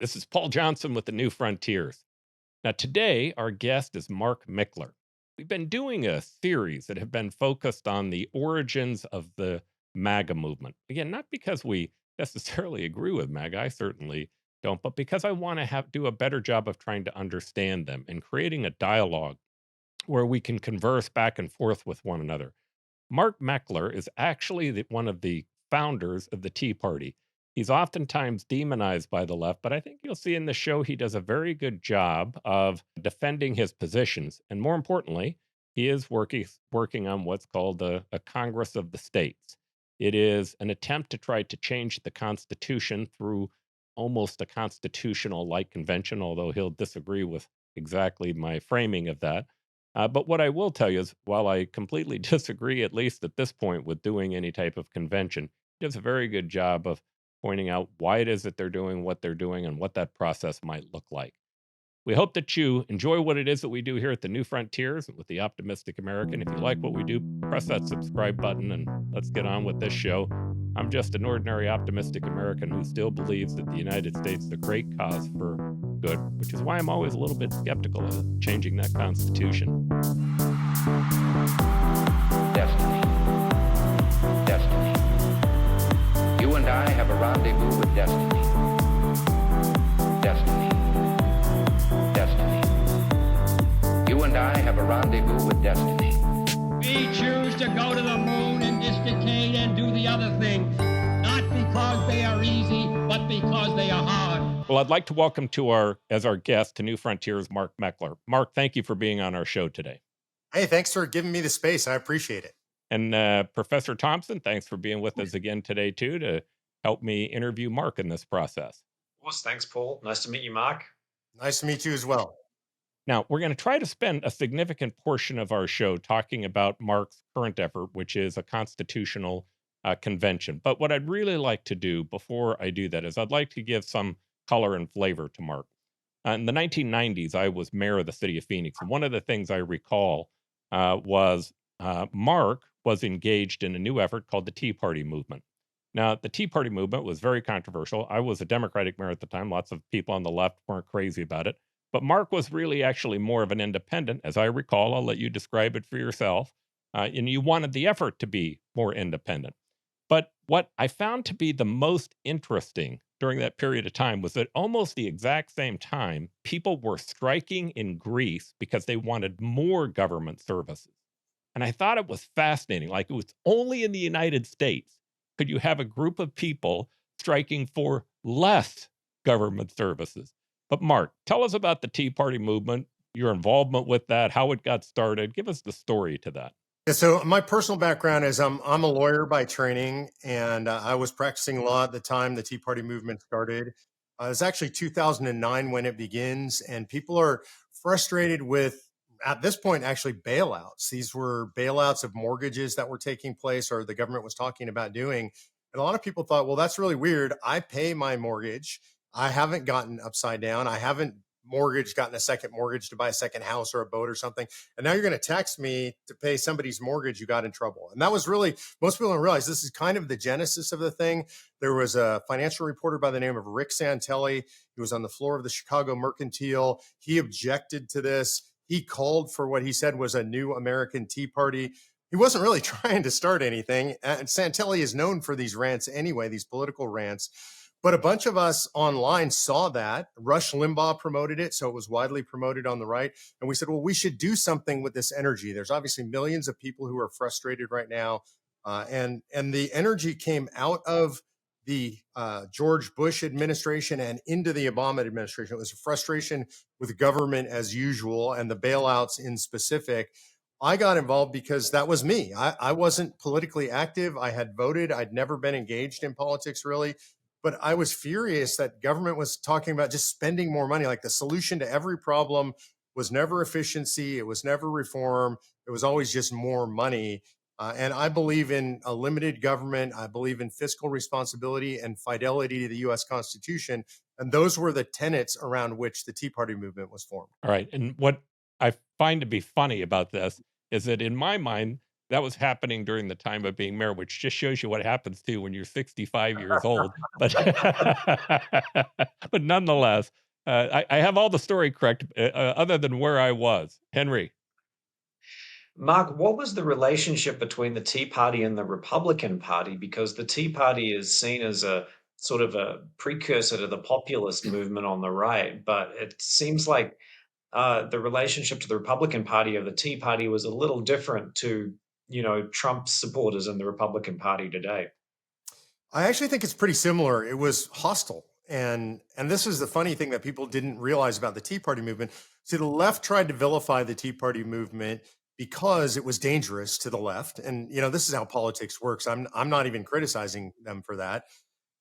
This is Paul Johnson with the New Frontiers. Now, today, our guest is Mark Meckler. We've been doing a series that have been focused on the origins of the MAGA movement. Again, not because we necessarily agree with MAGA, I certainly don't, but because I want to do a better job of trying to understand them and creating a dialogue where we can converse back and forth with one another. Mark Meckler is actually one of the founders of the Tea Party. He's oftentimes demonized by the left, but I think you'll see in the show he does a very good job of defending his positions. And more importantly, he is working on what's called a Congress of the States. It is an attempt to try to change the Constitution through almost a constitutional like convention, although he'll disagree with exactly my framing of that. But what I will tell you is, while I completely disagree, at least at this point, with doing any type of convention, he does a very good job of pointing out why it is that they're doing what they're doing and what that process might look like. We hope that you enjoy what it is that we do here at the New Frontiers with the Optimistic American. If you like what we do, press that subscribe button and let's get on with this show. I'm just an ordinary optimistic American who still believes that the United States is a great cause for good, which is why I'm always a little bit skeptical of changing that Constitution. Destiny. Destiny. You and I have a rendezvous with destiny. Destiny. Destiny. You and I have a rendezvous with destiny. We choose to go to the moon and duplicate and do the other things, not because they are easy, but because they are hard. Well, I'd like to welcome as our guest to New Frontiers, Mark Meckler. Mark, thank you for being on our show today. Hey, thanks for giving me the space. I appreciate it. And Professor Thompson, thanks for being with us again today, too, to help me interview Mark in this process. Of course. Thanks, Paul. Nice to meet you, Mark. Nice to meet you as well. Now, we're going to try to spend a significant portion of our show talking about Mark's current effort, which is a constitutional convention. But what I'd really like to do before I do that is I'd like to give some color and flavor to Mark. In the 1990s, I was mayor of the city of Phoenix. And one of the things I recall was Mark was engaged in a new effort called the Tea Party movement. Now, the Tea Party movement was very controversial. I was a Democratic mayor at the time. Lots of people on the left weren't crazy about it. But Mark was really actually more of an independent, as I recall. I'll let you describe it for yourself. And you wanted the effort to be more independent. But what I found to be the most interesting during that period of time was that almost the exact same time, people were striking in Greece because they wanted more government services. And I thought it was fascinating. Like, it was only in the United States could you have a group of people striking for less government services. But Mark, tell us about the Tea Party movement, your involvement with that, how it got started. Give us the story to that. Yeah, so my personal background is I'm a lawyer by training, and I was practicing law at the time the Tea Party movement started. It was actually 2009 when it begins, and people are frustrated with, at this point, actually bailouts. These were bailouts of mortgages that were taking place or the government was talking about doing. And a lot of people thought, well, that's really weird. I pay my mortgage. I haven't gotten upside down. I haven't gotten a second mortgage to buy a second house or a boat or something. And now you're going to tax me to pay somebody's mortgage. You got in trouble. And that was really, most people don't realize this is kind of the genesis of the thing. There was a financial reporter by the name of Rick Santelli. He was on the floor of the Chicago Mercantile. He objected to this. He called for what he said was a new American Tea Party. He wasn't really trying to start anything. And Santelli is known for these rants anyway, these political rants. But a bunch of us online saw that. Rush Limbaugh promoted it, so it was widely promoted on the right. And we said, well, we should do something with this energy. There's obviously millions of people who are frustrated right now. And the energy came out of the George Bush administration and into the Obama administration. It was a frustration with government as usual and the bailouts in specific. I got involved because that was me. I wasn't politically active. I had voted. I'd never been engaged in politics, really. But I was furious that government was talking about just spending more money. Like, the solution to every problem was never efficiency. It was never reform. It was always just more money. And I believe in a limited government. I believe in fiscal responsibility and fidelity to the U.S. Constitution. And those were the tenets around which the Tea Party movement was formed. All right. And what I find to be funny about this is that, in my mind, that was happening during the time of being mayor, which just shows you what happens too when you're 65 years old. But but nonetheless, I have all the story correct, other than where I was. Henry. Mark, what was the relationship between the Tea Party and the Republican Party? Because the Tea Party is seen as a sort of a precursor to the populist movement on the right, but it seems like the relationship to the Republican Party of the Tea Party was a little different to, Trump's supporters in the Republican Party today. I actually think it's pretty similar. It was hostile. And this is the funny thing that people didn't realize about the Tea Party movement. See, the left tried to vilify the Tea Party movement because it was dangerous to the left. And this is how politics works. I'm not even criticizing them for that.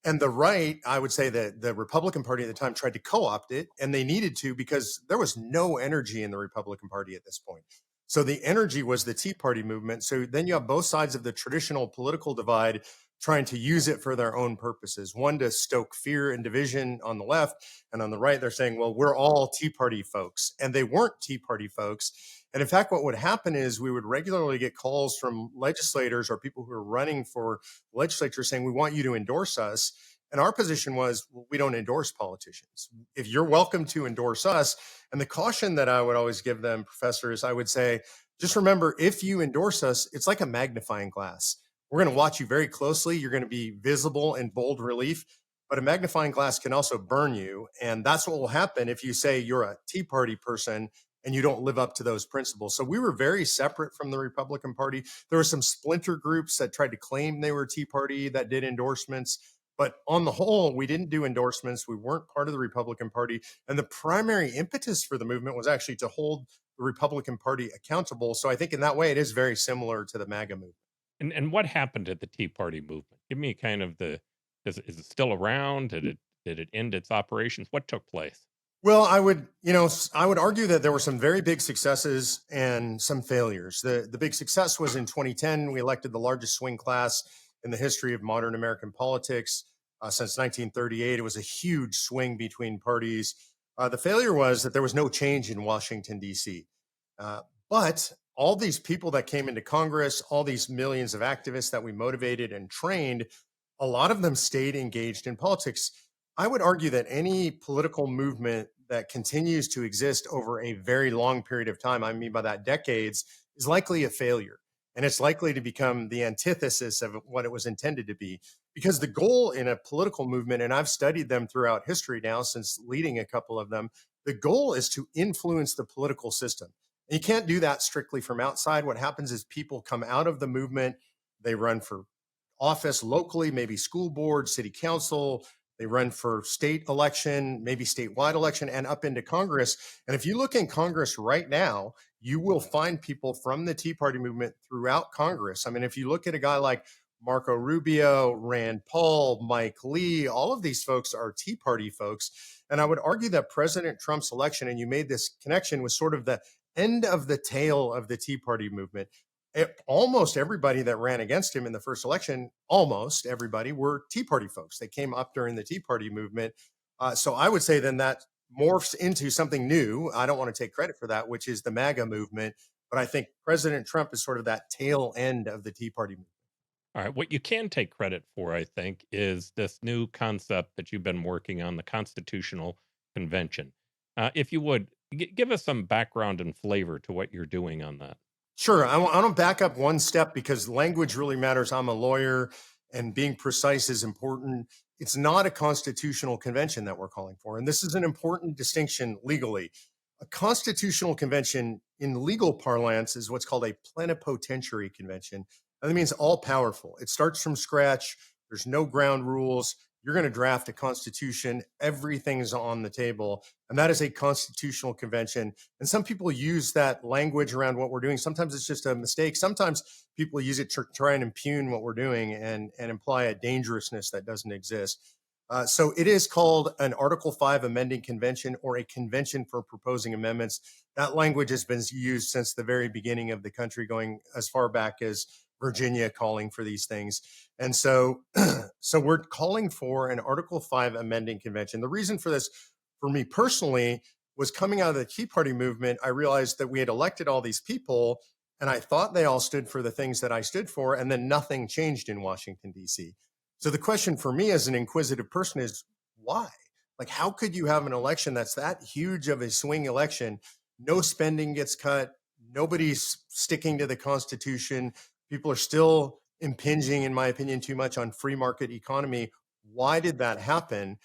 And the right, I would say that the Republican Party at the time tried to co-opt it, and they needed to because there was no energy in the Republican Party at this point. So the energy was the Tea Party movement. So then you have both sides of the traditional political divide trying to use it for their own purposes. One, to stoke fear and division on the left, and on the right, they're saying, well, we're all Tea Party folks. And they weren't Tea Party folks. And in fact, what would happen is we would regularly get calls from legislators or people who are running for legislature saying, we want you to endorse us. And our position was, well, we don't endorse politicians. If you're welcome to endorse us. And the caution that I would always give them, professors, I would say, just remember, if you endorse us, it's like a magnifying glass. We're going to watch you very closely. You're going to be visible in bold relief, but a magnifying glass can also burn you. And that's what will happen if you say you're a Tea Party person and you don't live up to those principles. So we were very separate from the Republican Party. There were some splinter groups that tried to claim they were Tea Party that did endorsements. But on the whole, we didn't do endorsements. We weren't part of the Republican Party. And the primary impetus for the movement was actually to hold the Republican Party accountable. So I think in that way, it is very similar to the MAGA movement. And what happened at the Tea Party movement? Give me kind of is it still around? Did it end its operations? What took place? Well, I would argue that there were some very big successes and some failures. The big success was in 2010. We elected the largest swing class in the history of modern American politics since 1938. It was a huge swing between parties. The failure was that there was no change in Washington, D.C. But all these people that came into Congress, all these millions of activists that we motivated and trained, a lot of them stayed engaged in politics. I would argue that any political movement that continues to exist over a very long period of time, I mean by that decades, is likely a failure. And it's likely to become the antithesis of what it was intended to be. Because the goal in a political movement, and I've studied them throughout history now since leading a couple of them, the goal is to influence the political system. And you can't do that strictly from outside. What happens is people come out of the movement, they run for office locally, maybe school board, city council, they run for state election, maybe statewide election, and up into Congress. And if you look in Congress right now, you will find people from the Tea Party movement throughout Congress. I mean, if you look at a guy like Marco Rubio, Rand Paul, Mike Lee, all of these folks are Tea Party folks. And I would argue that President Trump's election, and you made this connection, was sort of the end of the tail of the Tea Party movement. Almost everybody that ran against him in the first election, almost everybody, were Tea Party folks. They came up during the Tea Party movement. So I would say then that morphs into something new. I don't want to take credit for that, which is the MAGA movement. But I think President Trump is sort of that tail end of the Tea Party movement. All right. What you can take credit for, I think, is this new concept that you've been working on, the Constitutional Convention. If you would, give us some background and flavor to what you're doing on that. Sure. I want to back up one step because language really matters. I'm a lawyer and being precise is important. It's not a constitutional convention that we're calling for. And this is an important distinction legally. A constitutional convention in legal parlance is what's called a plenipotentiary convention. And that means all powerful. It starts from scratch. There's no ground rules. You're going to draft a constitution. Everything's on the table. And that is a constitutional convention. And some people use that language around what we're doing. Sometimes it's just a mistake. Sometimes people use it to try and impugn what we're doing and imply a dangerousness that doesn't exist. So it is called an Article 5 amending convention or a convention for proposing amendments. That language has been used since the very beginning of the country, going as far back as Virginia calling for these things. And so we're calling for an Article 5 amending convention. The reason for this, for me personally, was coming out of the Tea Party movement. I realized that we had elected all these people, And I thought they all stood for the things that I stood for, and then nothing changed in Washington, D.C. So the question for me as an inquisitive person is why? Like, how could you have an election that's that huge of a swing election? No spending gets cut. Nobody's sticking to the Constitution. People are still impinging, in my opinion, too much on free market economy. Why did that happen?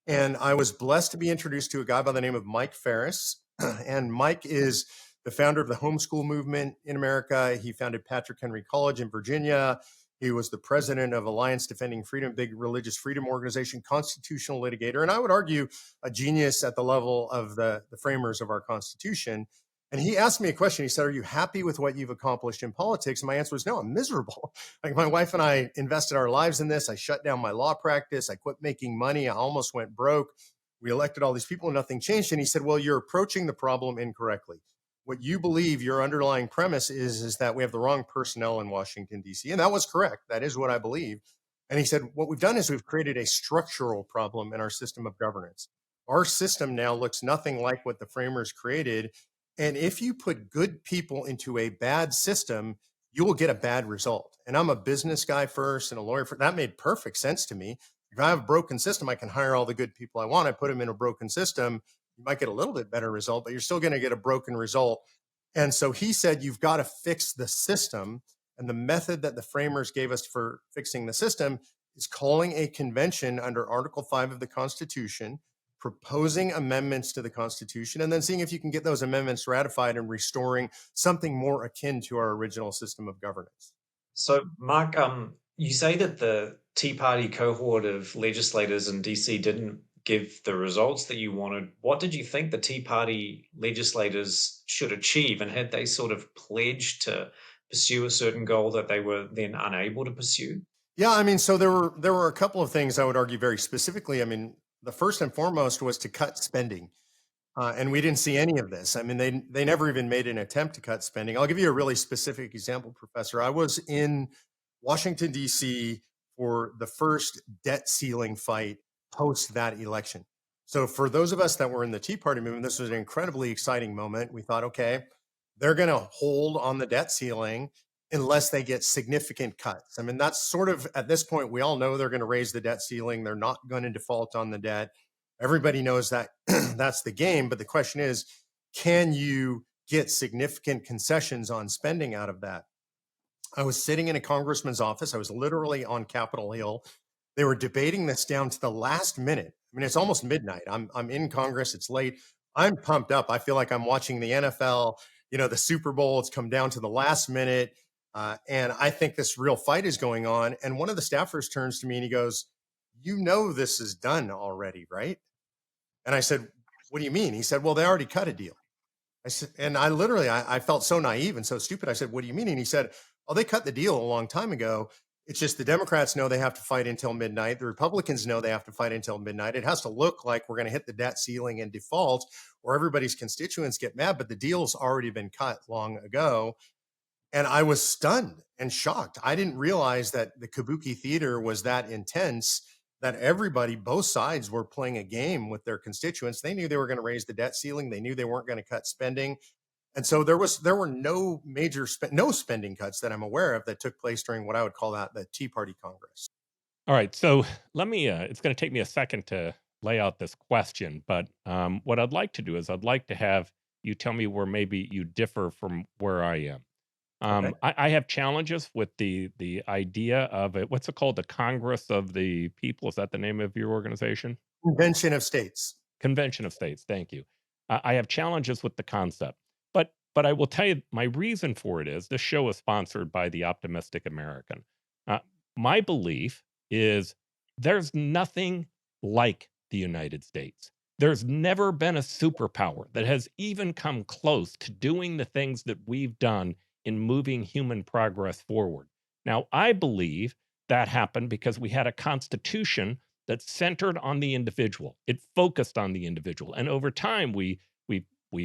And I was blessed to be introduced to a guy by the name of Mike Ferris. And Mike is the founder of the homeschool movement in America. He founded Patrick Henry College in Virginia. He was the president of Alliance Defending Freedom, big religious freedom organization, constitutional litigator, and I would argue a genius at the level of the framers of our Constitution. And he asked me a question. He said, "Are you happy with what you've accomplished in politics?" And my answer was, "No, I'm miserable." Like, my wife and I invested our lives in this. I shut down my law practice. I quit making money. I almost went broke. We elected all these people and nothing changed. And he said, "Well, you're approaching the problem incorrectly. What you believe, your underlying premise is that we have the wrong personnel in Washington, D.C." And that was correct. That is what I believe. And he said, "What we've done is we've created a structural problem in our system of governance. Our system now looks nothing like what the framers created. And if you put good people into a bad system, you will get a bad result." And I'm a business guy first and a lawyer first. That made perfect sense to me. If I have a broken system, I can hire all the good people I want. I put them in a broken system. You might get a little bit better result, but you're still going to get a broken result. And so he said, you've got to fix the system. And the method that the framers gave us for fixing the system is calling a convention under Article 5 of the Constitution, proposing amendments to the Constitution, and then seeing if you can get those amendments ratified and restoring something more akin to our original system of governance. So, Mark, you say that the Tea Party cohort of legislators in DC didn't give the results that you wanted. What did you think the Tea Party legislators should achieve? And had they sort of pledged to pursue a certain goal that they were then unable to pursue? Yeah, I mean, so there were a couple of things I would argue very specifically. I mean, the first and foremost was to cut spending. And we didn't see any of this. I mean, they never even made an attempt to cut spending. I'll give you a really specific example, Professor. I was in Washington, D.C. for the first debt ceiling fight post that election. So for those of us that were in the Tea Party movement, this was an incredibly exciting moment. We thought, okay, they're going to hold on the debt ceiling unless they get significant cuts. I mean, that's sort of, at this point, we all know they're going to raise the debt ceiling. They're not going to default on the debt. Everybody knows that that's the game. But the question is, can you get significant concessions on spending out of that? I was sitting in a congressman's office. I was literally on Capitol Hill. They were debating this down to the last minute. I mean, it's almost midnight. I'm in Congress. It's late. I'm pumped up. I feel like I'm watching the NFL, the Super Bowl. It's come down to the last minute. And I think this real fight is going on. And one of the staffers turns to me and he goes, "This is done already, right?" And I said, "What do you mean?" He said, "Well, they already cut a deal." I said, and I literally, I felt so naive and so stupid. I said, "What do you mean?" And he said, "Oh, they cut the deal a long time ago. It's just the Democrats know they have to fight until midnight. The Republicans know they have to fight until midnight. It has to look like we're going to hit the debt ceiling and default, or everybody's constituents get mad, but the deal's already been cut long ago." And I was stunned and shocked. I didn't realize that the Kabuki theater was that intense, that everybody, both sides, were playing a game with their constituents. They knew they were going to raise the debt ceiling. They knew they weren't going to cut spending. And so there were no major no spending cuts that I'm aware of that took place during what I would call the Tea Party Congress. All right, so let me. It's going to take me a second to lay out this question, but what I'd like to do is I'd like to have you tell me where maybe you differ from where I am. Okay. I have challenges with the idea of it. What's it called? The Congress of the People. Is that the name of your organization? Convention of States. Convention of States. Thank you. I have challenges with the concept, but I will tell you my reason for it is this show is sponsored by the Optimistic American. Uh, my belief is there's nothing like the United States. There's never been a superpower that has even come close to doing the things that we've done in moving human progress forward. Now, I believe that happened because we had a constitution that centered on the individual. It focused on the individual, and over time, we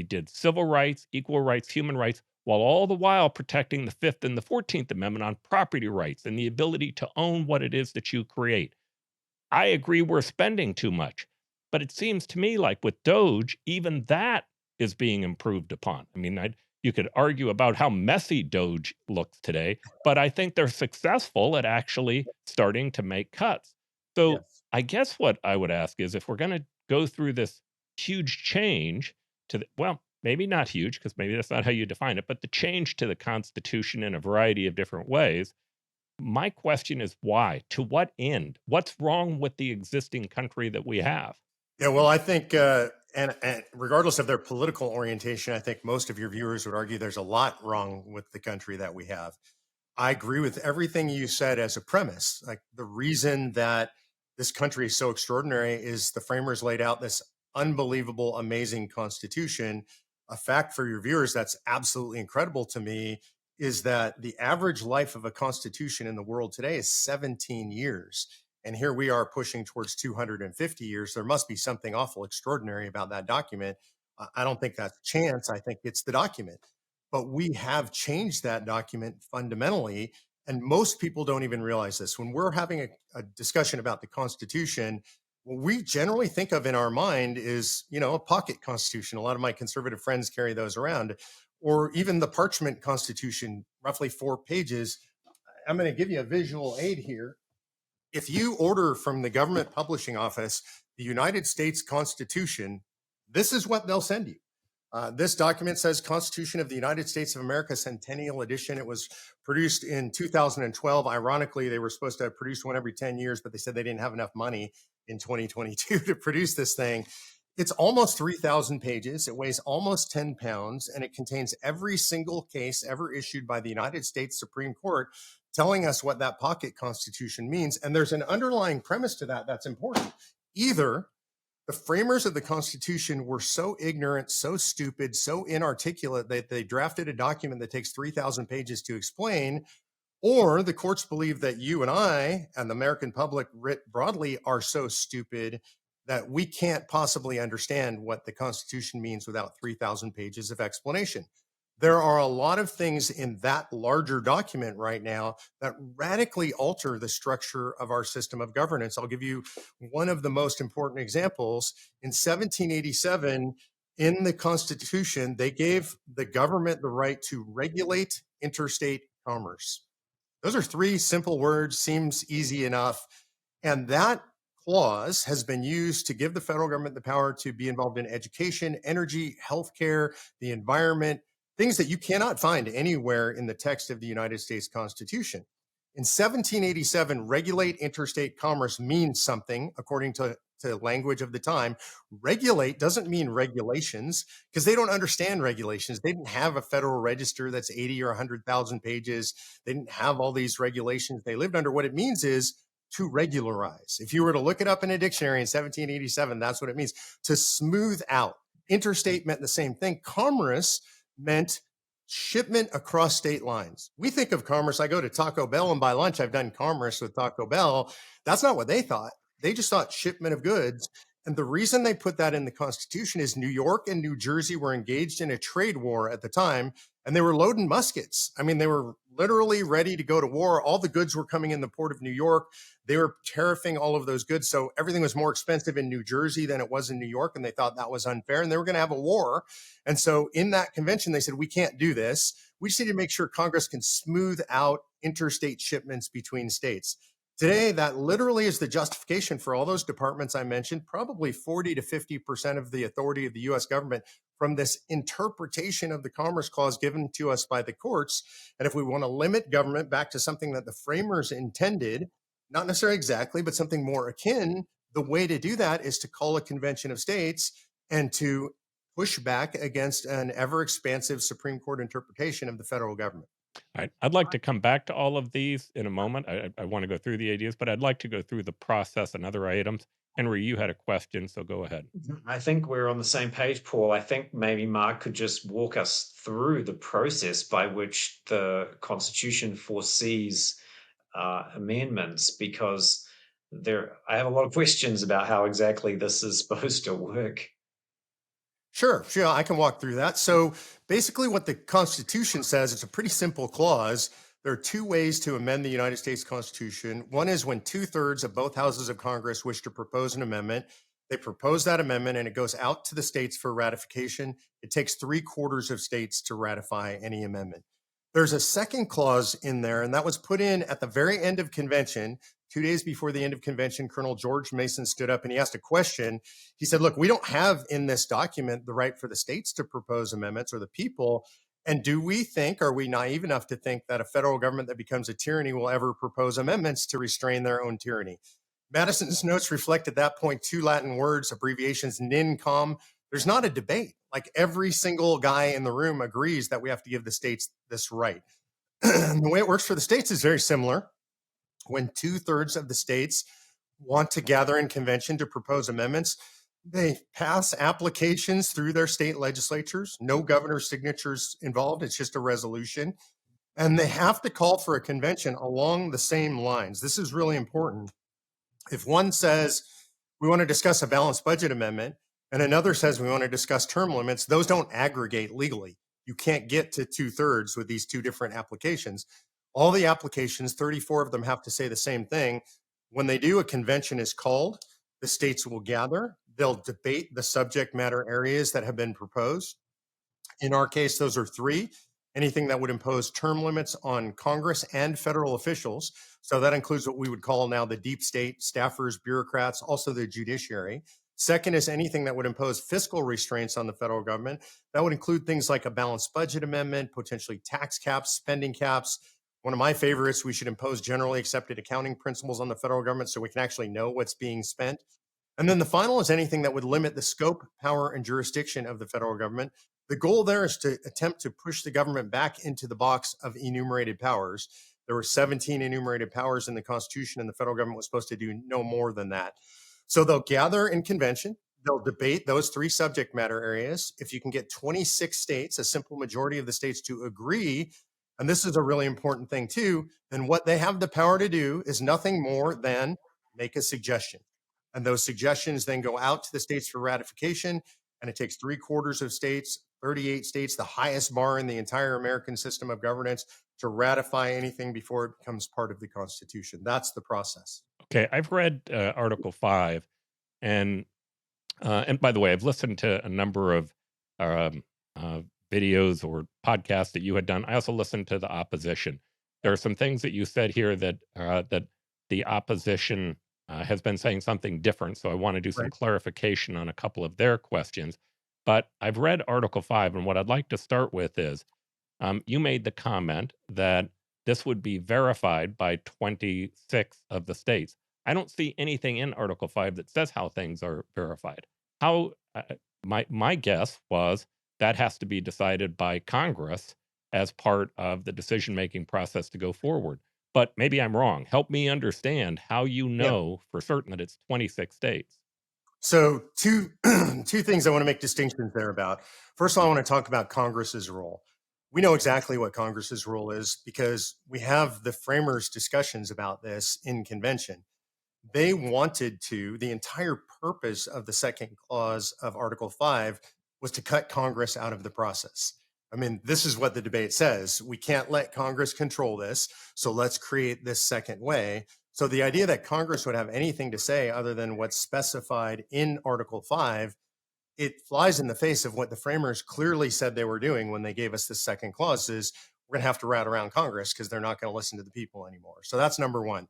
did civil rights, equal rights, human rights, while all the while protecting the Fifth and the 14th Amendment on property rights and the ability to own what it is that you create. I agree we're spending too much, but it seems to me like with Doge, even that is being improved upon. I mean, You could argue about how messy Doge looks today, but I think they're successful at actually starting to make cuts. So Yes. I guess what I would ask is if we're going to go through this huge change to the, well, maybe not huge because maybe that's not how you define it, but the change to the Constitution in a variety of different ways. My question is why? To what end? What's wrong with the existing country that we have? Yeah, well, I think, and regardless of their political orientation, I think most of your viewers would argue there's a lot wrong with the country that we have. I agree with everything you said as a premise. Like the reason that this country is so extraordinary is the framers laid out this unbelievable, amazing constitution. A fact for your viewers that's absolutely incredible to me is that the average life of a constitution in the world today is 17 years. And here we are pushing towards 250 years. There must be something awful extraordinary about that document. I don't think that's chance. I think it's the document. But we have changed that document fundamentally. And most people don't even realize this. When we're having a discussion about the Constitution, what we generally think of in our mind is, a pocket constitution. A lot of my conservative friends carry those around, or even the parchment constitution, roughly 4 pages. I'm going to give you a visual aid here. If you order from the government publishing office the United States Constitution, this is what they'll send you. This document says Constitution of the United States of America Centennial Edition. It was produced in 2012. Ironically, they were supposed to have produced one every 10 years, but they said they didn't have enough money in 2022 to produce this thing. It's almost 3,000 pages. It weighs almost 10 pounds, and it contains every single case ever issued by the United States Supreme Court telling us what that pocket constitution means. And there's an underlying premise to that that's important. Either the framers of the Constitution were so ignorant, so stupid, so inarticulate that they drafted a document that takes 3,000 pages to explain, or the courts believe that you and I and the American public writ broadly are so stupid that we can't possibly understand what the Constitution means without 3,000 pages of explanation. There are a lot of things in that larger document right now that radically alter the structure of our system of governance. I'll give you one of the most important examples. In 1787, in the Constitution, they gave the government the right to regulate interstate commerce. Those are three simple words, seems easy enough. And that clause has been used to give the federal government the power to be involved in education, energy, healthcare, the environment, things that you cannot find anywhere in the text of the United States Constitution. In 1787, regulate interstate commerce means something, according to language of the time. Regulate doesn't mean regulations, because they don't understand regulations. They didn't have a federal register that's 80 or 100,000 pages. They didn't have all these regulations they lived under. What it means is to regularize. If you were to look it up in a dictionary in 1787, that's what it means, to smooth out. Interstate meant the same thing. Commerce meant shipment across state lines. We think of commerce, I go to Taco Bell and buy lunch. I've done commerce with Taco Bell. That's not what they thought. They just thought shipment of goods. And the reason they put that in the Constitution is New York and New Jersey were engaged in a trade war at the time, and they were loading muskets. I mean, they were literally ready to go to war. All the goods were coming in the port of New York. They were tariffing all of those goods. So everything was more expensive in New Jersey than it was in New York. And they thought that was unfair, and they were going to have a war. And so in that convention, they said, we can't do this. We just need to make sure Congress can smooth out interstate shipments between states. Today, that literally is the justification for all those departments I mentioned, probably 40 to 50% of the authority of the U.S. government from this interpretation of the Commerce Clause given to us by the courts. And if we want to limit government back to something that the framers intended, not necessarily exactly, but something more akin, the way to do that is to call a convention of states and to push back against an ever expansive Supreme Court interpretation of the federal government. I'd like to come back to all of these in a moment. I want to go through the ideas, but I'd like to go through the process and other items. Henry, you had a question, so go ahead. I think we're on the same page, Paul. I think maybe Mark could just walk us through the process by which the Constitution foresees amendments, because I have a lot of questions about how exactly this is supposed to work. Sure, I can walk through that. So basically what the Constitution says, it's a pretty simple clause. There are two ways to amend the United States Constitution. One is when 2/3 of both houses of Congress wish to propose an amendment. They propose that amendment and it goes out to the states for ratification. It takes 3/4 of states to ratify any amendment. There's a second clause in there, and that was put in at the very end of convention. 2 days before the end of convention, Colonel George Mason stood up and he asked a question. He said, look, we don't have in this document the right for the states to propose amendments or the people. And do we think, are we naive enough to think that a federal government that becomes a tyranny will ever propose amendments to restrain their own tyranny? Madison's notes reflect at that point two Latin words, abbreviations, nin com. There's not a debate. Like every single guy in the room agrees that we have to give the states this right. The way it works for the states is very similar. When 2/3 of the states want to gather in convention to propose amendments, they pass applications through their state legislatures. No governor's signatures involved. It's just a resolution. And they have to call for a convention along the same lines. This is really important. If one says we want to discuss a balanced budget amendment and another says we want to discuss term limits, those don't aggregate legally. You can't get to 2/3 with these two different applications. All the applications, 34 of them, have to say the same thing. When they do, a convention is called. The states will gather. They'll debate the subject matter areas that have been proposed. In our case, those are three. Anything that would impose term limits on Congress and federal officials. So that includes what we would call now the deep state, staffers, bureaucrats, also the judiciary. Second is anything that would impose fiscal restraints on the federal government. That would include things like a balanced budget amendment, potentially tax caps, spending caps. One of my favorites, we should impose generally accepted accounting principles on the federal government so we can actually know what's being spent. And then the final is anything that would limit the scope, power, and jurisdiction of the federal government. The goal there is to attempt to push the government back into the box of enumerated powers. There were 17 enumerated powers in the Constitution, and the federal government was supposed to do no more than that. So they'll gather in convention. They'll debate those three subject matter areas. If you can get 26 states, a simple majority of the states, to agree, and this is a really important thing too, then what they have the power to do is nothing more than make a suggestion. And those suggestions then go out to the states for ratification. And it takes 3/4 of states, 38 states, the highest bar in the entire American system of governance, to ratify anything before it becomes part of the Constitution. That's the process. Okay, I've read Article 5, and by the way, I've listened to a number of um, videos or podcasts that you had done. I also listened to the opposition. There are some things that you said here that the opposition has been saying something different. So I want to do some Right. clarification on a couple of their questions. But I've read Article 5, and what I'd like to start with is you made the comment that this would be verified by 26 of the states. I don't see anything in Article 5 that says how things are verified. How my guess was that has to be decided by Congress as part of the decision making process to go forward. But maybe I'm wrong. Help me understand how you Yeah. know for certain that it's 26 states. So two two things I want to make distinctions there about. First of all, I want to talk about Congress's role. We know exactly what Congress's role is because we have the framers' discussions about this in convention. They wanted to, the entire purpose of the second clause of Article 5 was to cut Congress out of the process. I mean, this is what the debate says. We can't let Congress control this, so let's create this second way. So the idea that Congress would have anything to say other than what's specified in Article 5, it flies in the face of what the framers clearly said they were doing when they gave us this second clause is we're going to have to route around Congress because they're not going to listen to the people anymore. So that's number one.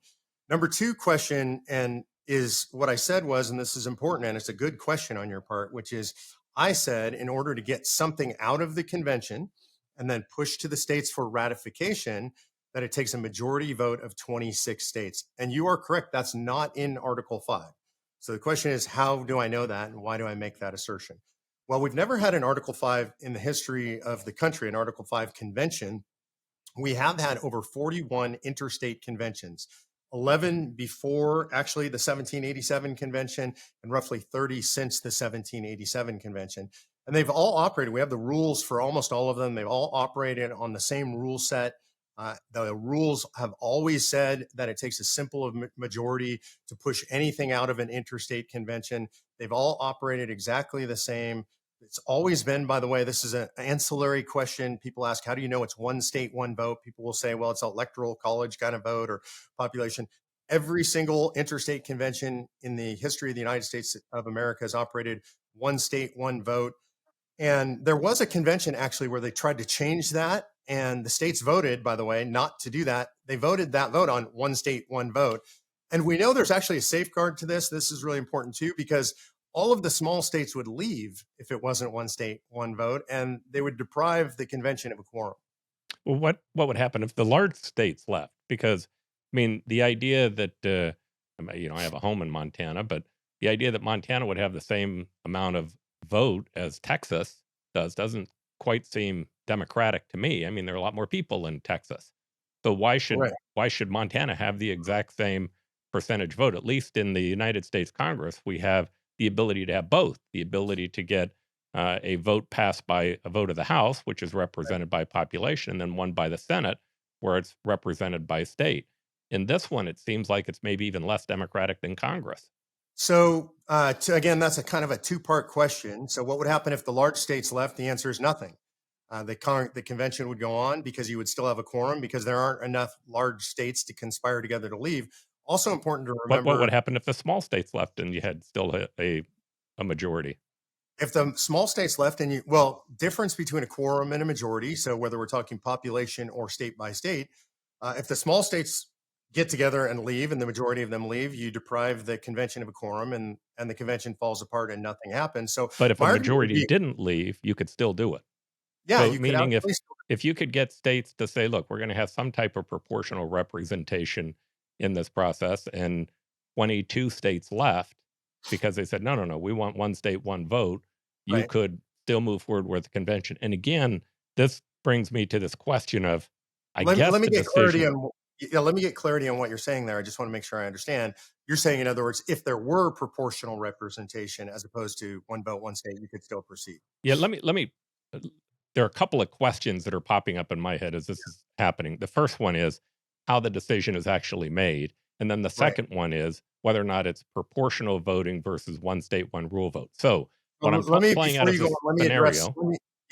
Number two question, and is what I said was, and this is important, and it's a good question on your part, which is I said in order to get something out of the convention and then push to the states for ratification, that it takes a majority vote of 26 states. And you are correct. That's not in Article 5. So the question is, how do I know that? And why do I make that assertion? Well, we've never had an Article 5 in the history of the country, an Article 5 convention. We have had over 41 interstate conventions, 11 before actually the 1787 convention, and roughly 30 since the 1787 convention. And they've all operated. We have the rules for almost all of them. They've all operated on the same rule set. The rules have always said that it takes a simple majority to push anything out of an interstate convention. They've all operated exactly the same. It's always been, by the way, this is an ancillary question. People ask, how do you know it's one state, one vote? People will say, well, it's an electoral college kind of vote or population. Every single interstate convention in the history of the United States of America has operated one state, one vote. And there was a convention actually where they tried to change that. And the states voted, by the way, not to do that. They voted that vote on one state, one vote. And we know there's actually a safeguard to this. This is really important too, because all of the small states would leave if it wasn't one state, one vote, and they would deprive the convention of a quorum. Well, what would happen if the large states left? Because I mean, the idea that I have a home in Montana, but the idea that Montana would have the same amount of vote as Texas doesn't quite seem democratic to me. I mean, there are a lot more people in Texas, so Right. why should Montana have the exact same percentage vote? At least in the United States Congress, we have the ability to have both, the ability to get a vote passed by a vote of the House, which is represented by population, and then one by the Senate, where it's represented by state. In this one, it seems like it's maybe even less democratic than Congress. So, again, that's a kind of a two-part question. So, what would happen if the large states left? The answer is nothing. The convention would go on because you would still have a quorum because there aren't enough large states to conspire together to leave. Also important to What would remember, happen if the small states left and you had still a majority? if the small states left and well, difference between a quorum and a majority. So whether we're talking population or state by state, if the small states get together and leave and the majority of them leave, you deprive the convention of a quorum and the convention falls apart and nothing happens. So But if a my argument would majority be, didn't leave, you could still do it. yeah, So you could meaning absolutely. if you could get states to say, look, we're going to have some type of proportional representation in this process, and 22 states left because they said, no, no, no, we want one state, one vote, you Right. could still move forward with the convention. And again, this brings me to this question of, I guess Let me the get clarity decision, on yeah, let me get clarity on what you're saying there. I just want to make sure I understand. You're saying, in other words, if there were proportional representation as opposed to one vote, one state, you could still proceed. yeah, let me, uh, there are a couple of questions that are popping up in my head as this is happening. The first one is how the decision is actually made. And then the Right. second one is whether or not it's proportional voting versus one state, one rule vote. So what I'm Let me, playing out before as you go a on, scenario,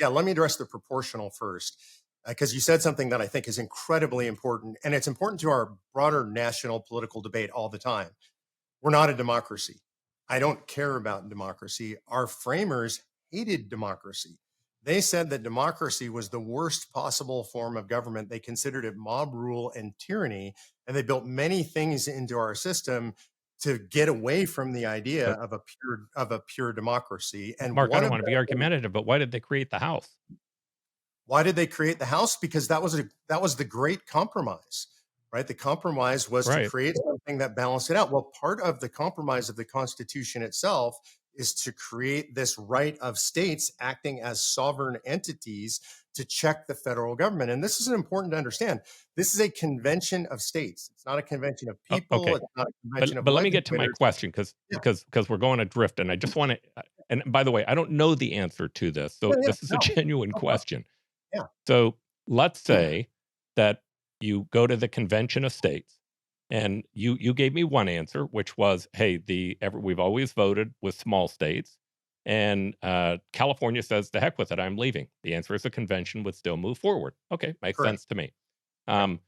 let me address the proportional first, because you said something that I think is incredibly important, and it's important to our broader national political debate all the time. We're not a democracy. I don't care about democracy. Our framers hated democracy. They said that democracy was the worst possible form of government. They considered it mob rule and tyranny, and they built many things into our system to get away from the idea but of a pure democracy. And Mark, I one don't of want to be them, argumentative, but why did they create the House? why did they create the House? Because that was the great compromise, right? The compromise was to Right. create something that balanced it out. Well, part of the compromise of the Constitution itself is to create this right of states acting as sovereign entities to check the federal government. And this is important to understand. This is a convention of states. It's not a convention of people. Okay. It's not a convention of But let me get to my legislators. question Yeah, because we're going adrift, and I just want to. And by the way, I don't know the answer to this, yeah, so yeah. this is a No, genuine no problem. question. Yeah, So let's say that you go to the convention of states, and you gave me one answer, which was, hey, we've always voted with small states, and California says, the heck with it, I'm leaving. The answer is the convention would still move forward. Okay, makes correct. sense to me. Right. Um,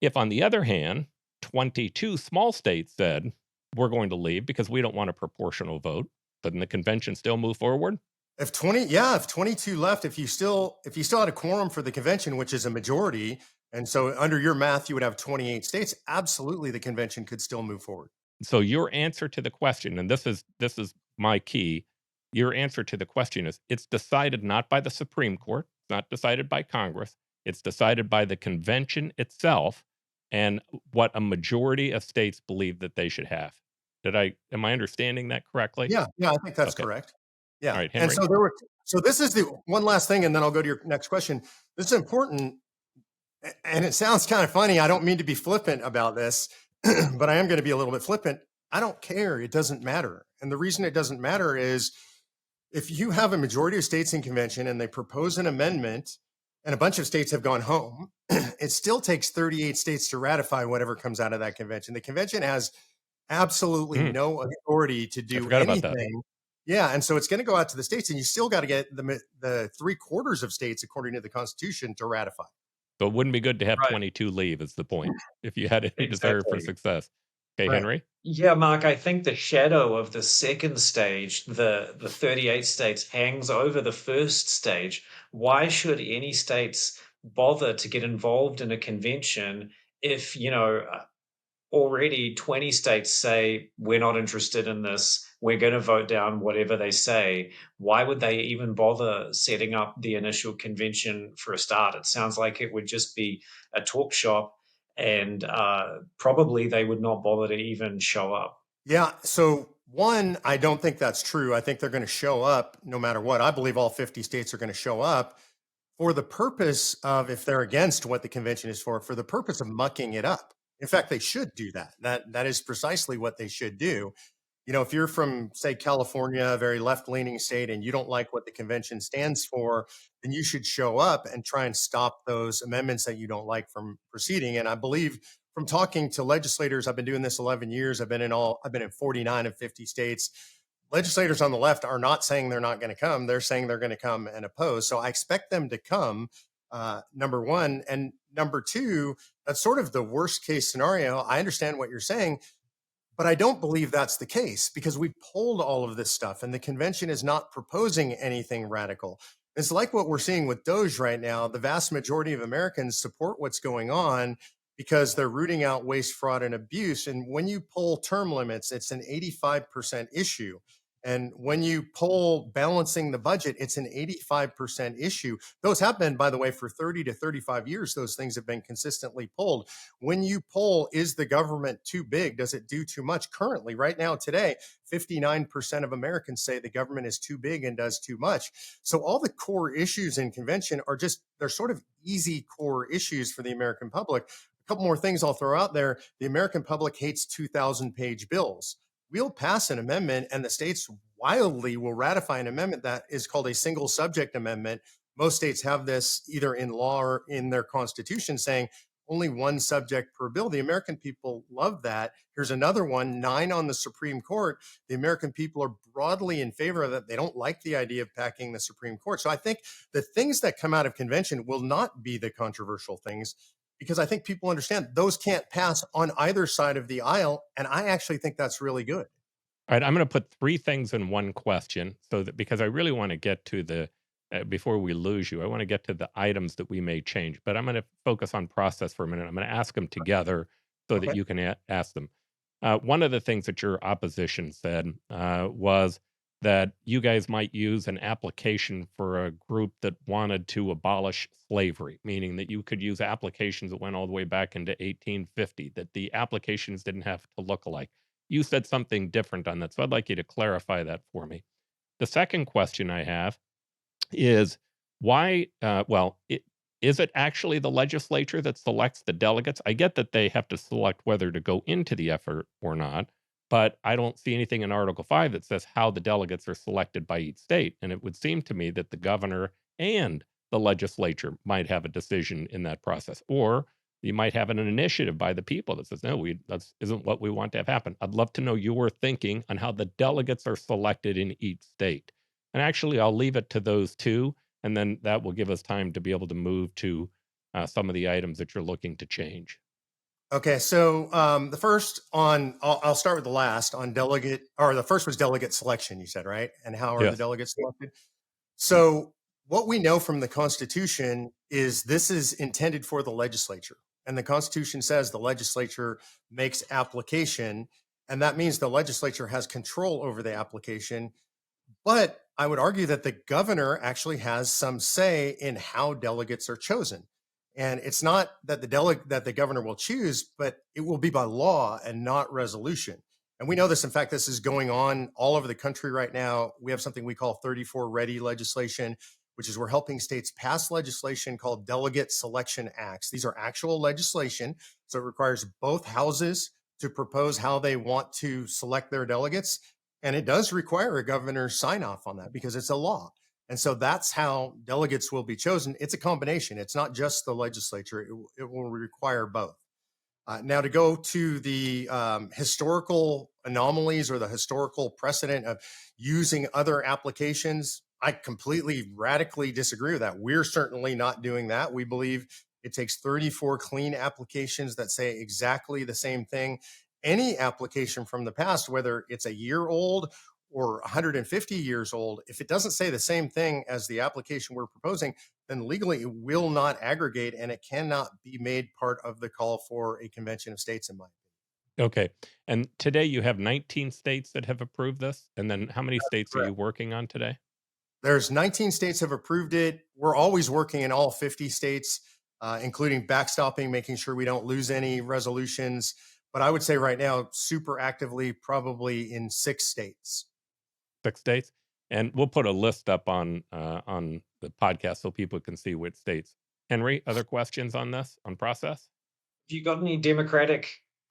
if, on the other hand, 22 small states said, we're going to leave because we don't want a proportional vote, but then the convention still move forward? If 22 left, if you still had a quorum for the convention, which is a majority, and so under your math, you would have 28 states, absolutely the convention could still move forward. So your answer to the question, and this is my key, your answer to the question is it's decided not by the Supreme Court, it's not decided by Congress, it's decided by the convention itself and what a majority of states believe that they should have. Am I understanding that correctly? Yeah, yeah, I think that's Okay. correct. All Yeah. right, And Henry. so this is the one last thing, and then I'll go to your next question. This is important, and it sounds kind of funny. I don't mean to be flippant about this, but I am going to be a little bit flippant. I don't care. It doesn't matter. And the reason it doesn't matter is if you have a majority of states in convention and they propose an amendment and a bunch of states have gone home, it still takes 38 states to ratify whatever comes out of that convention. The convention has absolutely Mm, no authority to I do forgot about that. anything. Yeah, and so it's going to go out to the states, and you still got to get the three quarters of states, according to the Constitution, to ratify. So it wouldn't be good to have Right. 22 leave is the point, if you had any desire for Exactly. success. Okay, Right. Henry? Yeah, Mark, I think the shadow of the second stage, the 38 states, hangs over the first stage. Why should any states bother to get involved in a convention if, already 20 states say, we're not interested in this, we're going to vote down whatever they say? Why would they even bother setting up the initial convention for a start? It sounds like it would just be a talk shop, and probably they would not bother to even show up. Yeah. So, one, I don't think that's true. I think they're going to show up no matter what. I believe all 50 states are going to show up for the purpose of, if they're against what the convention is for the purpose of mucking it up. In fact, they should do that. That is precisely what they should do. If you're from, say, California, a very left-leaning state, and you don't like what the convention stands for, then you should show up and try and stop those amendments that you don't like from proceeding. And I believe, from talking to legislators, I've been doing this 11 years. I've been in 49 of 50 states. Legislators on the left are not saying they're not going to come. They're saying they're going to come and oppose. So I expect them to come, number one. And number two, that's sort of the worst case scenario. I understand what you're saying, but I don't believe that's the case, because we polled all of this stuff and the convention is not proposing anything radical. It's like what we're seeing with Doge right now. The vast majority of Americans support what's going on because they're rooting out waste, fraud, and abuse. And when you poll term limits, it's an 85% issue. And when you poll balancing the budget, it's an 85% issue. Those have been, by the way, for 30 to 35 years, those things have been consistently polled. When you poll, is the government too big? Does it do too much? Currently, right now, today, 59% of Americans say the government is too big and does too much. So all the core issues in convention are they're sort of easy core issues for the American public. A couple more things I'll throw out there. The American public hates 2,000-page bills. We'll pass an amendment, and the states wildly will ratify an amendment that is called a single subject amendment. Most states have this either in law or in their constitution, saying only one subject per bill. The American people love that. Here's another one, 9 on the Supreme Court. The American people are broadly in favor of that. They don't like the idea of packing the Supreme Court. So I think the things that come out of convention will not be the controversial things, because I think people understand those can't pass on either side of the aisle. And I actually think that's really good. All right, I'm going to put three things in one question, so that because I really want to get to the before we lose you, I want to get to the items that we may change. But I'm going to focus on process for a minute. I'm going to ask them together so that Okay. you can ask them. One of the things that your opposition said was that you guys might use an application for a group that wanted to abolish slavery, meaning that you could use applications that went all the way back into 1850, that the applications didn't have to look alike. You said something different on that, so I'd like you to clarify that for me. The second question I have is why, is it actually the legislature that selects the delegates? I get that they have to select whether to go into the effort or not, but I don't see anything in Article 5 that says how the delegates are selected by each state. And it would seem to me that the governor and the legislature might have a decision in that process. Or you might have an initiative by the people that says, no, that isn't what we want to have happen. I'd love to know your thinking on how the delegates are selected in each state. And actually, I'll leave it to those two, and then that will give us time to be able to move to some of the items that you're looking to change. Okay, so the first I'll start with the last on delegate, or the first was delegate selection, you said, right? And how are the Yes. delegates selected? So what we know from the Constitution is this is intended for the legislature. And the Constitution says the legislature makes application, and that means the legislature has control over the application. But I would argue that the governor actually has some say in how delegates are chosen. And it's not that that the governor will choose, but it will be by law and not resolution. And we know this. In fact, this is going on all over the country right now. We have something we call 34 Ready legislation, which is we're helping states pass legislation called Delegate Selection Acts. These are actual legislation. So it requires both houses to propose how they want to select their delegates. And it does require a governor's sign off on that because it's a law. And so that's how delegates will be chosen. It's a combination. It's not just the legislature. It will require both. Now, to go to the historical anomalies or the historical precedent of using other applications, I completely radically disagree with that. We're certainly not doing that. We believe It takes 34 clean applications that say exactly the same thing. Any application from the past, whether it's a year old or 150 years old, if it doesn't say the same thing as the application we're proposing, then legally it will not aggregate and it cannot be made part of the call for a convention of states in my opinion. Okay. And today you have 19 states that have approved this. And then how many states are you Correct. working on today? There's 19 states have approved it. We're always working in all 50 states, including backstopping, making sure we don't lose any resolutions. But I would say right now, super actively, probably in 6 states. 6 states. And we'll put a list up on the podcast so people can see which states. Henry, other questions on this, on process? Have you got any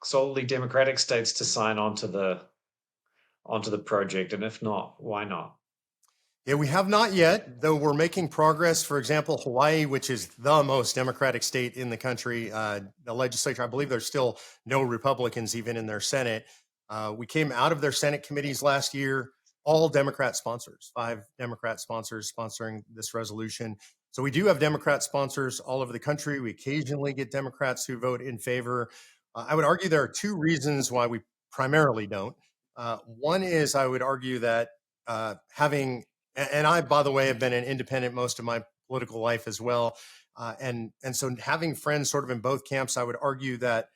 solely Democratic states to sign onto the project? And if not, why not? Yeah, we have not yet, though we're making progress. For example, Hawaii, which is the most Democratic state in the country, the legislature, I believe there's still no Republicans even in their Senate. We came out of their Senate committees last year, all Democrat sponsors, 5 Democrat sponsors sponsoring this resolution. So we do have Democrat sponsors all over the country. We occasionally get Democrats who vote in favor. I would argue there are 2 reasons why we primarily don't. One is I would argue that having and I, by the way, have been an independent most of my political life as well. And so having friends sort of in both camps, I would argue that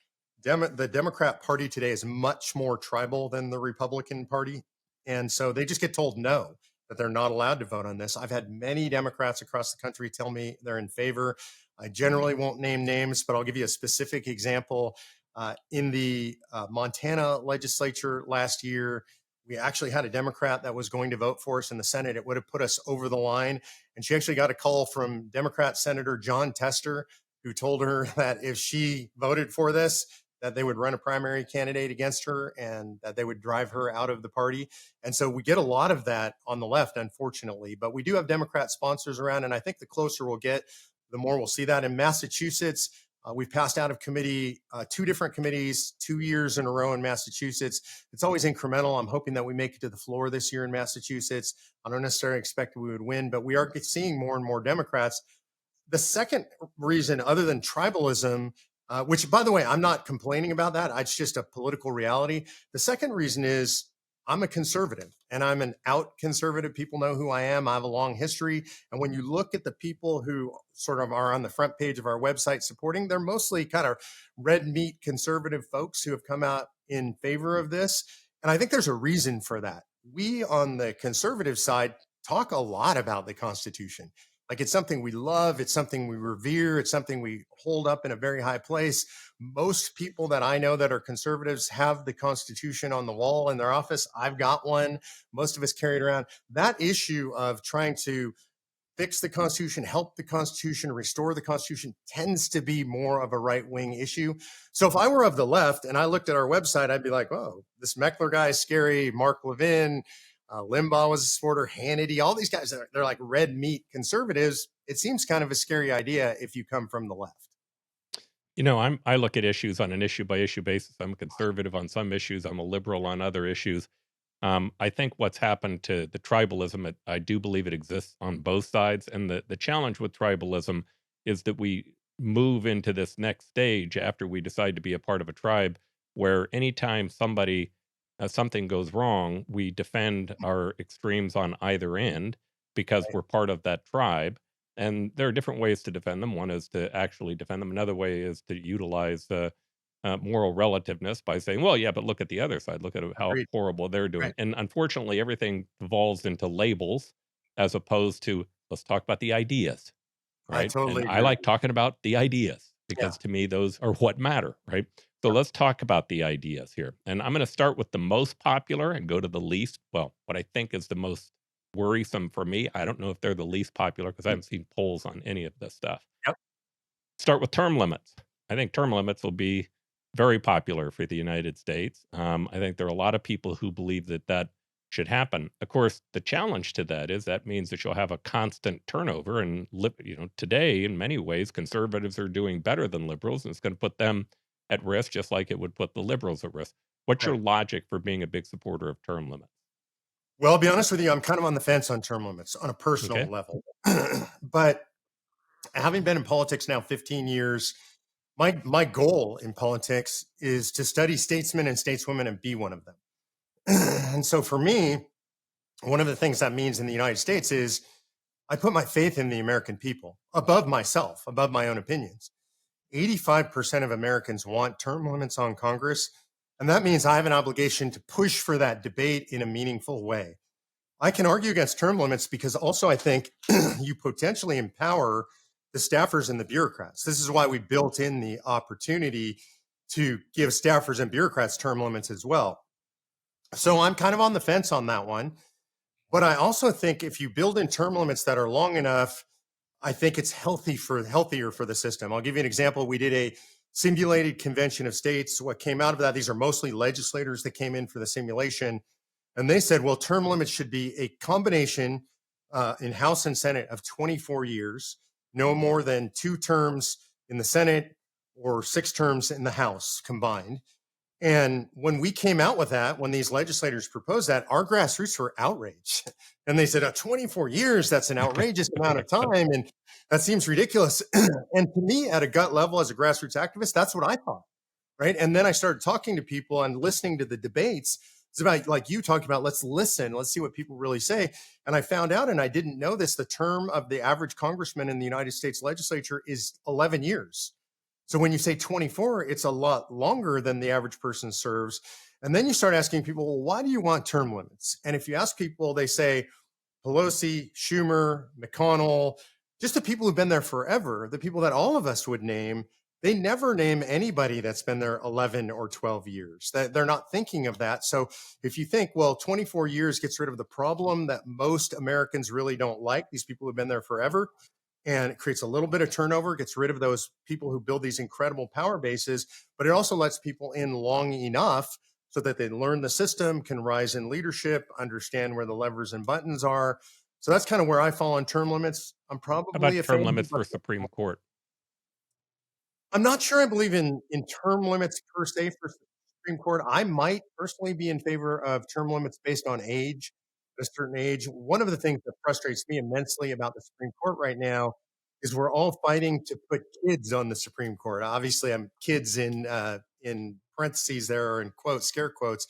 the Democrat Party today is much more tribal than the Republican Party. And so they just get told no, that they're not allowed to vote on this. I've had many Democrats across the country tell me they're in favor. I generally won't name names, but I'll give you a specific example. In the Montana legislature last year, we actually had a Democrat that was going to vote for us in the Senate. It would have put us over the line. And she actually got a call from Democrat Senator John Tester, who told her that if she voted for this, that they would run a primary candidate against her and that they would drive her out of the party. And so we get a lot of that on the left, unfortunately. But we do have Democrat sponsors around. And I think the closer we'll get, the more we'll see that. In Massachusetts, we've passed out of committee 2 different committees 2 years in a row in Massachusetts. It's always incremental. I'm hoping that we make it to the floor this year in Massachusetts. I don't necessarily expect we would win, but we are seeing more and more Democrats. The second reason, other than tribalism, which, by the way, I'm not complaining about that. It's just a political reality. The second reason is I'm a conservative and I'm an out conservative. People know who I am. I have a long history. And when you look at the people who sort of are on the front page of our website supporting, they're mostly kind of red meat conservative folks who have come out in favor of this. And I think there's a reason for that. We on the conservative side talk a lot about the Constitution. Like it's something we love. It's something we revere. It's something we hold up in a very high place. Most people that I know that are conservatives have the Constitution on the wall in their office. I've got one. Most of us carry it around. That issue of trying to fix the Constitution, help the Constitution, restore the Constitution tends to be more of a right-wing issue. So if I were of the left and I looked at our website, I'd be like, oh, this Meckler guy is scary. Mark Levin, Limbaugh was a supporter, Hannity, all these guys, they're like red meat conservatives. It seems kind of a scary idea if you come from the left. I look at issues on an issue by issue basis. I'm a conservative on some issues. I'm a liberal on other issues. I think what's happened to the tribalism, I do believe it exists on both sides. And the challenge with tribalism is that we move into this next stage after we decide to be a part of a tribe, where anytime something goes wrong, we defend our extremes on either end because we're part of that tribe. And there are different ways to defend them. One is to actually defend them. Another way is to utilize moral relativeness by saying, well, yeah, but look at the other side. Look at how Agreed. horrible they're doing. Right. And unfortunately, everything evolves into labels as opposed to let's talk about the ideas, I right? totally And I agree. like talking about the ideas Yeah. because to me, those are what matter, right? So let's talk about the ideas here. And I'm going to start with the most popular and go to the least, well, what I think is the most worrisome for me. I don't know if they're the least popular because I haven't seen polls on any of this stuff. Yep. Start with term limits. I think term limits will be very popular for the United States. I think there are a lot of people who believe that should happen. Of course, the challenge to that is that means that you'll have a constant turnover. And today, in many ways, conservatives are doing better than liberals, and it's going to put them at risk, just like it would put the liberals at risk. What's your Right. logic for being a big supporter of term limits? Well, I'll be honest with you, I'm kind of on the fence on term limits on a personal Okay. level. But having been in politics now 15 years, my goal in politics is to study statesmen and stateswomen and be one of them. And so for me, one of the things that means in the United States is I put my faith in the American people above myself, above my own opinions. 85% of Americans want term limits on Congress. And that means I have an obligation to push for that debate in a meaningful way. I can argue against term limits because also I think you potentially empower the staffers and the bureaucrats. This is why we built in the opportunity to give staffers and bureaucrats term limits as well. So I'm kind of on the fence on that one. But I also think if you build in term limits that are long enough, I think it's healthier for the system. I'll give you an example. We did a simulated convention of states. What came out of that, these are mostly legislators that came in for the simulation. And they said, well, term limits should be a combination in House and Senate of 24 years, no more than 2 terms in the Senate or 6 terms in the House combined. And when we came out with that, when these legislators proposed that, our grassroots were outraged. And they said, 24 years, that's an outrageous amount of time. And that seems ridiculous. And to me, at a gut level, as a grassroots activist, that's what I thought. Right. And then I started talking to people and listening to the debates. It's about, like you talked about, let's listen, let's see what people really say. And I found out, and I didn't know this, the term of the average congressman in the United States legislature is 11 years. So when you say 24, it's a lot longer than the average person serves. And then you start asking people, well, why do you want term limits? And if you ask people, they say Pelosi, Schumer, McConnell, just the people who've been there forever, the people that all of us would name, they never name anybody that's been there 11 or 12 years. That they're not thinking of that. So if you think, well, 24 years gets rid of the problem that most Americans really don't like, these people who've been there forever, and it creates a little bit of turnover, gets rid of those people who build these incredible power bases, but it also lets people in long enough so that they learn the system, can rise in leadership, understand where the levers and buttons are. So that's kind of where I fall on term limits. I'm How probably about a term fan. limits for Supreme Court? I'm not sure I believe in term limits per se for Supreme Court. I might personally be in favor of term limits based on age, at a certain age. One of the things that frustrates me immensely about the Supreme Court right now is we're all fighting to put kids on the Supreme Court. Obviously, I'm kids in parentheses there, or in quotes, scare quotes,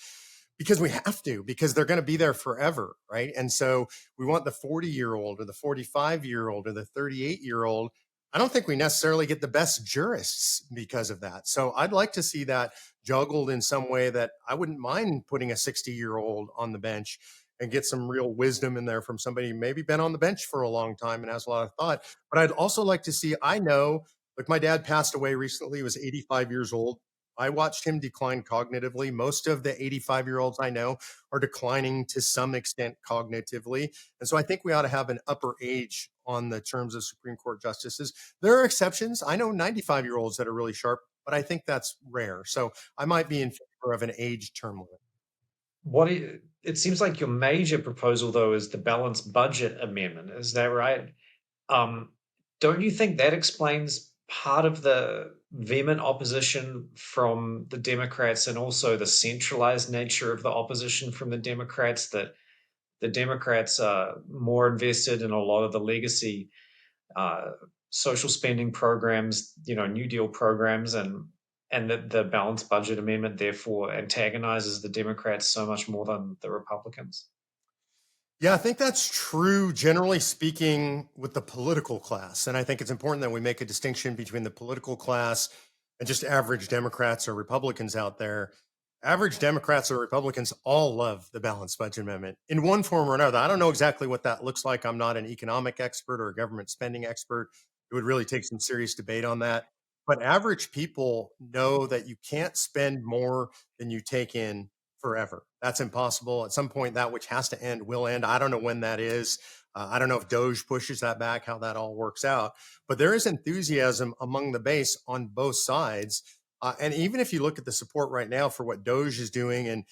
because we have to, because they're going to be there forever, right? And so we want the 40-year-old or the 45-year-old or the 38-year-old. I don't think we necessarily get the best jurists because of that. So I'd like to see that juggled in some way that I wouldn't mind putting a 60-year-old on the bench and get some real wisdom in there from somebody who maybe been on the bench for a long time and has a lot of thought. But I'd also like to see, I know, like my dad passed away recently, he was 85 years old. I watched him decline cognitively. Most of the 85-year-olds I know are declining to some extent cognitively. And so I think we ought to have an upper age on the terms of Supreme Court justices. There are exceptions. I know 95-year-olds that are really sharp, but I think that's rare. So I might be in favor of an age term limit. It seems like your major proposal, though, is the balanced budget amendment. Is that right? Don't you think that explains part of the vehement opposition from the Democrats, and also the centralized nature of the opposition from the Democrats, that the Democrats are more invested in a lot of the legacy social spending programs, New Deal programs, and that the balanced budget amendment therefore antagonizes the Democrats so much more than the Republicans? Yeah, I think that's true, generally speaking, with the political class. And I think it's important that we make a distinction between the political class and just average Democrats or Republicans out there. Average Democrats or Republicans all love the balanced budget amendment in one form or another. I don't know exactly what that looks like. I'm not an economic expert or a government spending expert. It would really take some serious debate on that. But average people know that you can't spend more than you take in forever. That's impossible. At some point, that which has to end will end. I don't know when that is. I don't know if Doge pushes that back, how that all works out. But there is enthusiasm among the base on both sides. And even if you look at the support right now for what Doge is doing, and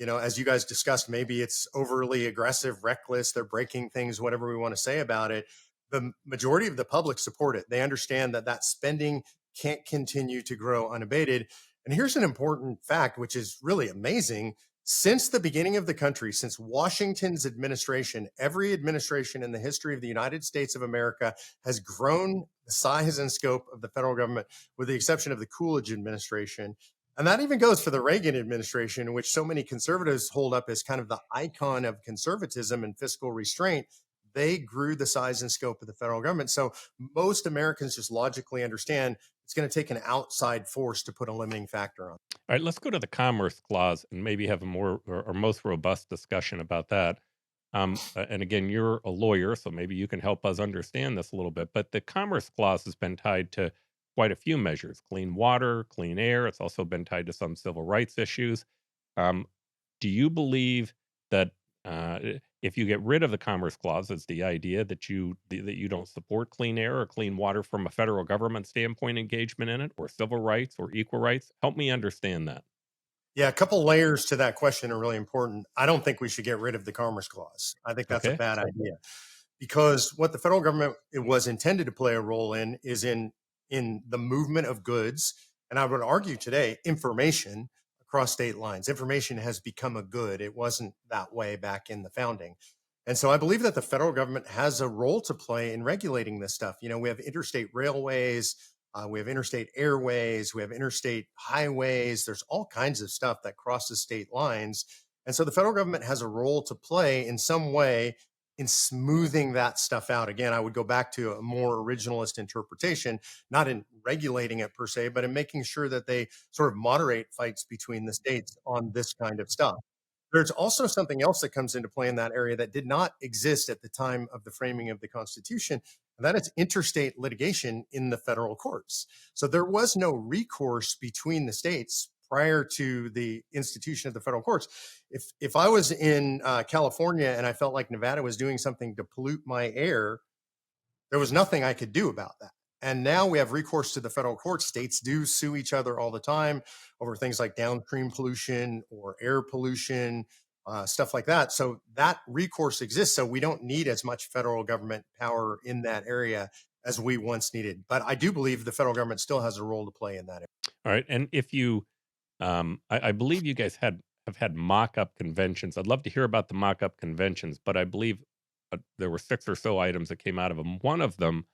as you guys discussed, maybe it's overly aggressive, reckless, they're breaking things, whatever we want to say about it. The majority of the public support it. They understand that spending can't continue to grow unabated. And here's an important fact, which is really amazing. Since the beginning of the country, since Washington's administration, every administration in the history of the United States of America has grown the size and scope of the federal government, with the exception of the Coolidge administration. And that even goes for the Reagan administration, which so many conservatives hold up as kind of the icon of conservatism and fiscal restraint. They grew the size and scope of the federal government. So most Americans just logically understand it's going to take an outside force to put a limiting factor on. All right, let's go to the Commerce Clause and maybe have a more or most robust discussion about that. And again, you're a lawyer, so maybe you can help us understand this a little bit. But the Commerce Clause has been tied to quite a few measures: clean water, clean air. It's also been tied to some civil rights issues. Um, do you believe that if you get rid of the Commerce Clause, it's the idea that you don't support clean air or clean water from a federal government standpoint engagement in it, or civil rights or equal rights? Help me understand that. Yeah, a couple layers to that question are really important. I don't think we should get rid of the Commerce Clause. I think that's a Okay. bad idea, because what the federal government it was intended to play a role in is in the movement of goods, and I would argue today information across state lines. Information has become a good. It wasn't that way back in the founding. And so I believe that the federal government has a role to play in regulating this stuff. You know, we have interstate railways, we have interstate airways, we have interstate highways. There's all kinds of stuff that crosses state lines. And so the federal government has a role to play in some way in smoothing that stuff out. Again, I would go back to a more originalist interpretation, not in regulating it per se, but in making sure that they sort of moderate fights between the states on this kind of stuff. There's also something else that comes into play in that area that did not exist at the time of the framing of the Constitution, and that is interstate litigation in the federal courts. So there was no recourse between the states prior to the institution of the federal courts. If I was in California and I felt like Nevada was doing something to pollute my air, there was nothing I could do about that. And now we have recourse to the federal courts. States do sue each other all the time over things like downstream pollution or air pollution, stuff like that. So that recourse exists. So we don't need as much federal government power in that area as we once needed. But I do believe the federal government still has a role to play in that area. All right. And if you, I believe you guys have had mock-up conventions. I'd love to hear about the mock-up conventions, but I believe there were 6 or so items that came out of them. One of them,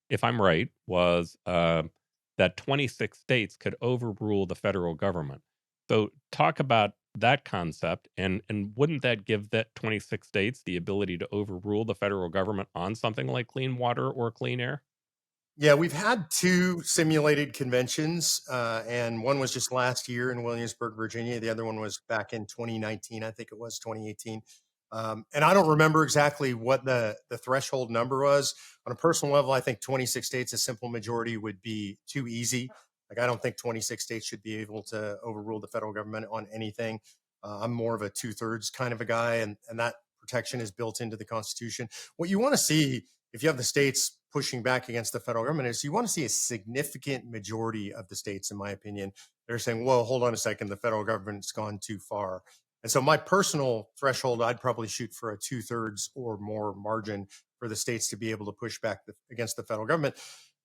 if I'm right, was that 26 states could overrule the federal government. So talk about that concept, and wouldn't that give that 26 states the ability to overrule the federal government on something like clean water or clean air? Yeah, we've had 2 simulated conventions, and one was just last year in Williamsburg, Virginia. The other one was back in 2019, I think it was 2018. And I don't remember exactly what the threshold number was. On a personal level, I think 26 states, a simple majority would be too easy. Like, I don't think 26 states should be able to overrule the federal government on anything. I'm more of a 2/3 kind of a guy, and that protection is built into the Constitution. What you want to see if you have the states pushing back against the federal government is you want to see a significant majority of the states, in my opinion, they're saying, well, hold on a second, the federal government's gone too far. And so my personal threshold, I'd probably shoot for a 2/3 or more margin for the states to be able to push back against the federal government.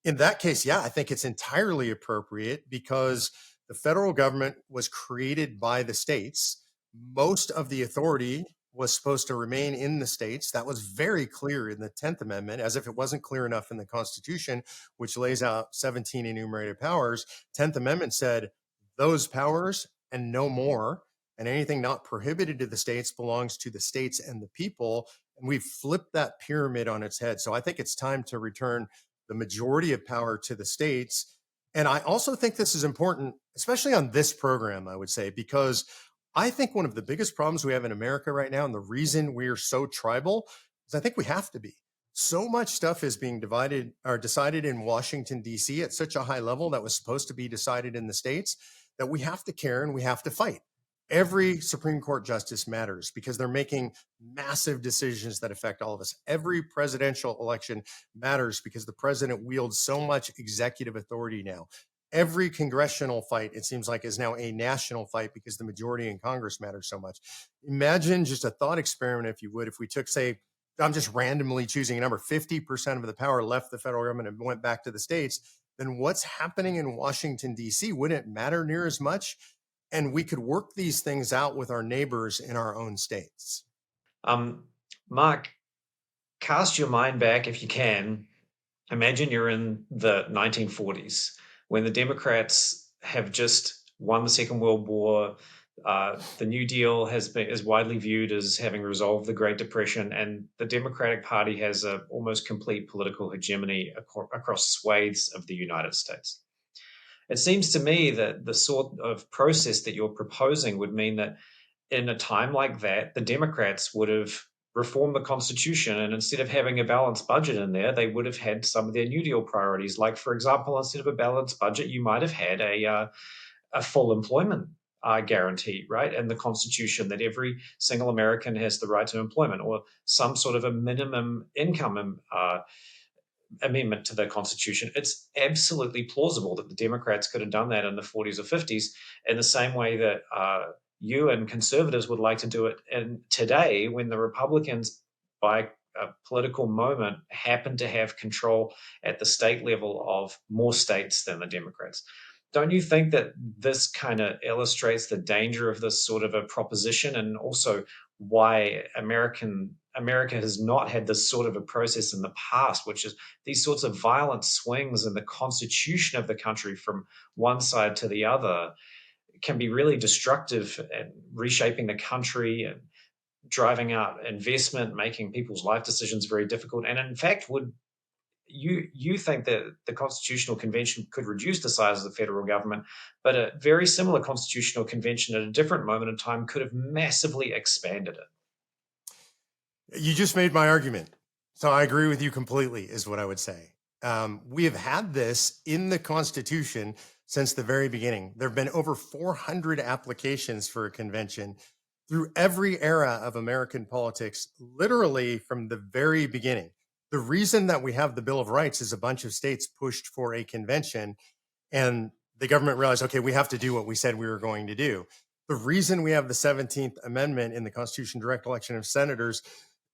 In that case, yeah, I think it's entirely appropriate because the federal government was created by the states. Most of the authority was supposed to remain in the states. That was very clear in the 10th Amendment, as if it wasn't clear enough in the Constitution, which lays out 17 enumerated powers. 10th Amendment said those powers and no more, and anything not prohibited to the states belongs to the states and the people. And we've flipped that pyramid on its head. So I think it's time to return the majority of power to the states. And I also think this is important, especially on this program, I would say, because I think one of the biggest problems we have in America right now, and the reason we're so tribal, is I think we have to be. So much stuff is being divided or decided in Washington, D.C. at such a high level that was supposed to be decided in the states that we have to care and we have to fight. Every Supreme Court justice matters because they're making massive decisions that affect all of us. Every presidential election matters because the president wields so much executive authority now. Every congressional fight, it seems like, is now a national fight because the majority in Congress matters so much. Imagine just a thought experiment, if you would, if we took, say, I'm just randomly choosing a number, 50% of the power left the federal government and went back to the states, then what's happening in Washington, D.C. wouldn't matter near as much. and we could work these things out with our neighbors in our own states. Um, Mark, cast your mind back if you can. Imagine you're in the 1940s when the Democrats have just won the Second World War. The New Deal is widely viewed as having resolved the Great Depression, and the Democratic Party has a almost complete political hegemony across swathes of the United States. It seems to me that the sort of process that you're proposing would mean that in a time like that, the Democrats would have reformed the Constitution. And instead of having a balanced budget in there, they would have had some of their New Deal priorities. Like, for example, instead of a balanced budget, you might have had a full employment guarantee, right? And the Constitution that every single American has the right to employment, or some sort of a minimum income amendment to the Constitution. It's absolutely plausible that the Democrats could have done that in the 40s or 50s in the same way that you and conservatives would like to do it and today, when the Republicans, by a political moment, happen to have control at the state level of more states than the Democrats. Don't you think that this kind of illustrates the danger of this sort of a proposition, and also why America has not had this sort of a process in the past, which is these sorts of violent swings in the constitution of the country from one side to the other can be really destructive and reshaping the country and driving out investment, making people's life decisions very difficult. And in fact, would you think that the Constitutional Convention could reduce the size of the federal government, but a very similar Constitutional Convention at a different moment in time could have massively expanded it? You just made my argument. So I agree with you completely, is what I would say. We have had this in the Constitution since the very beginning. There have been over 400 applications for a convention through every era of American politics, literally from the very beginning. The reason that we have the Bill of Rights is a bunch of states pushed for a convention, and the government realized, okay, we have to do what we said we were going to do. The reason we have the 17th Amendment in the Constitution, direct election of senators,